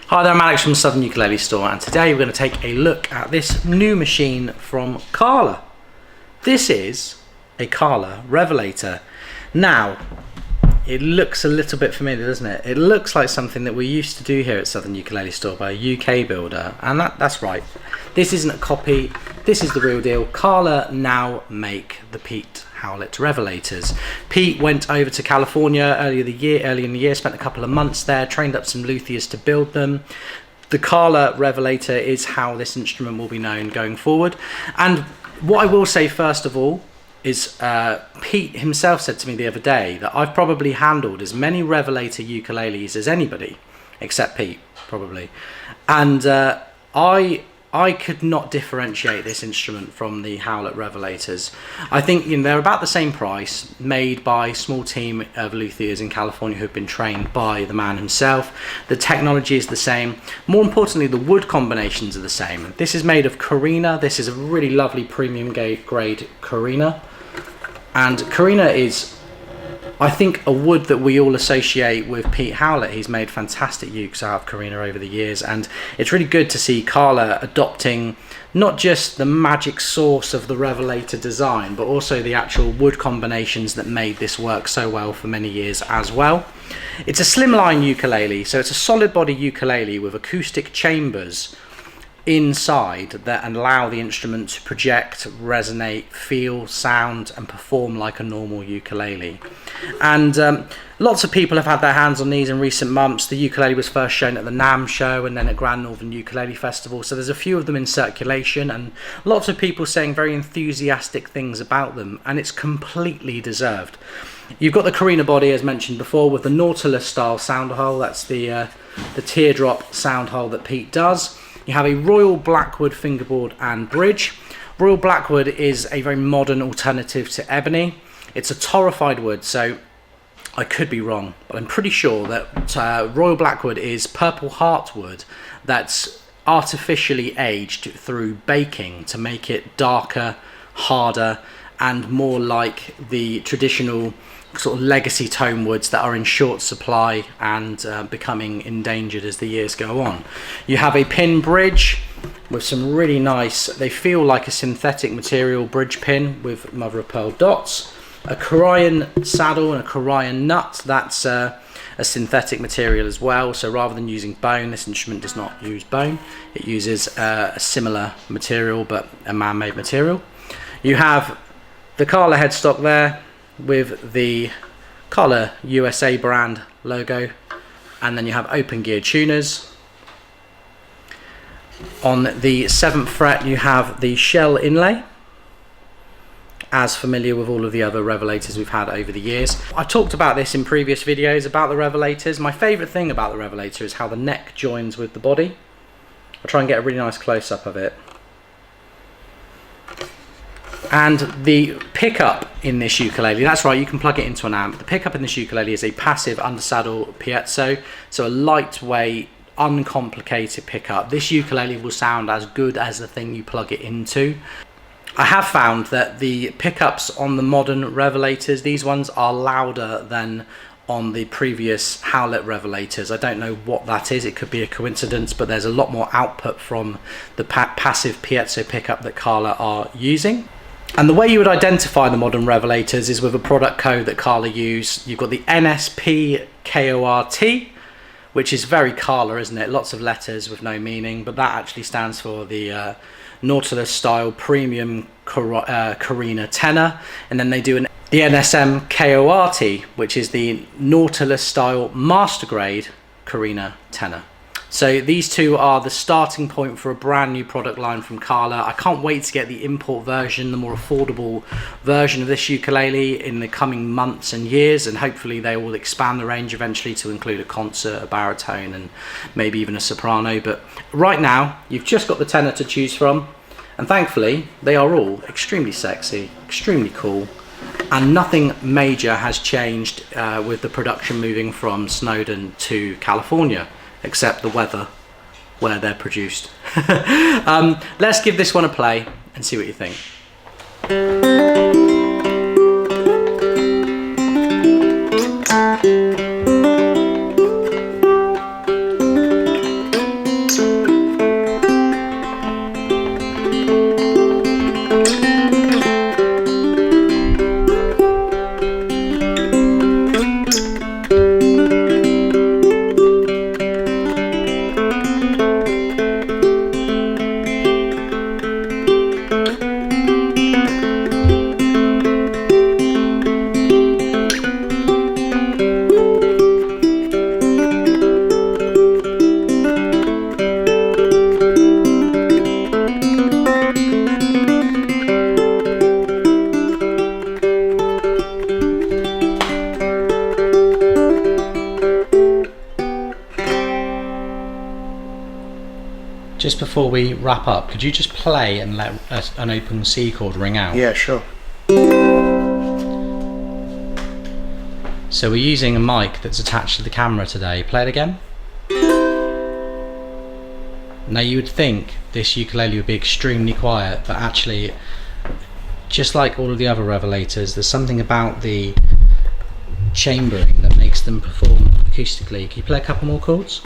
Hi there, I'm Alex from the Southern Ukulele Store, and today we're going to take a look at this new machine from Kala. This is a Kala Revelator. Now, it looks a little bit familiar, doesn't it? It looks like something that we used to do here at Southern Ukulele Store by a UK builder, and that's right. This isn't a copy, this is the real deal. Kala now make the Pete Howletts Revelators. Pete went over to California early in the year, spent a couple of months there, trained up some luthiers to build them. The Kala Revelator is how this instrument will be known going forward. And what I will say first of all is Pete himself said to me the other day that I've probably handled as many Revelator ukuleles as anybody, except Pete, probably. And I could not differentiate this instrument from the Howletts Revelators. I think they're about the same price, made by a small team of luthiers in California who've been trained by the man himself. The technology is the same. More importantly, the wood combinations are the same. This is made of Carina. This is a really lovely premium grade Carina. And Carina is, I think, a wood that we all associate with Pete Howlett. He's made fantastic ukes out of Carina over the years, and it's really good to see Kala adopting not just the magic source of the Revelator design, but also the actual wood combinations that made this work so well for many years as well. It's a slimline ukulele, so it's a solid body ukulele with acoustic chambers inside that allow the instrument to project, resonate, feel, sound and perform like a normal ukulele. And lots of people have had their hands on these in recent months. The ukulele was first shown at the NAMM show and then at Grand Northern Ukulele Festival, so there's a few of them in circulation and lots of people saying very enthusiastic things about them, and it's completely deserved. You've got the Carina body, as mentioned before, with the Nautilus style sound hole. That's the teardrop sound hole that Pete does. You have a Royal Blackwood fingerboard and bridge. Royal Blackwood is a very modern alternative to ebony. It's a torrefied wood, so I could be wrong, but I'm pretty sure that Royal Blackwood is purple heartwood that's artificially aged through baking to make it darker, harder, and more like the traditional sort of legacy tone woods that are in short supply and becoming endangered as the years go on. You have a pin bridge with some really nice, they feel like a synthetic material bridge pin with mother of pearl dots. A Corian saddle and a Corian nut, that's a synthetic material as well, so rather than using bone, this instrument does not use bone. It uses a similar material but a man-made material. You have the Kala headstock there with the Kala USA brand logo, and then you have open gear tuners. On the 7th fret you have the shell inlay, as familiar with all of the other Revelators we've had over the years. I talked about this in previous videos about the Revelators. My favourite thing about the Revelator is how the neck joins with the body. I'll try and get a really nice close-up of it. And the pickup in this ukulele, that's right, you can plug it into an amp. The pickup in this ukulele is a passive undersaddle piezo, so a lightweight, uncomplicated pickup. This ukulele will sound as good as the thing you plug it into. I have found that the pickups on the modern Revelators, these ones are louder than on the previous Howletts Revelators. I don't know what that is, it could be a coincidence, but there's a lot more output from the passive piezo pickup that Kala are using. And the way you would identify the modern Revelators is with a product code that Kala use. You've got the NSPKORT, which is very Kala, isn't it? Lots of letters with no meaning, but that actually stands for the Nautilus style premium Carina tenor. And then they do the NSMKORT, which is the Nautilus style master grade Carina tenor. So these two are the starting point for a brand new product line from Kala. I can't wait to get the import version, the more affordable version of this ukulele in the coming months and years, and hopefully they will expand the range eventually to include a concert, a baritone, and maybe even a soprano. But right now you've just got the tenor to choose from, and thankfully they are all extremely sexy, extremely cool, and nothing major has changed with the production moving from Snowdon to California, except the weather where they're produced. Let's give this one a play and see what you think. Just before we wrap up, could you just play and let an open C chord ring out? Yeah, sure. So we're using a mic that's attached to the camera today. Play it again. Now you would think this ukulele would be extremely quiet, but actually, just like all of the other Revelators, there's something about the chambering that makes them perform acoustically. Can you play a couple more chords?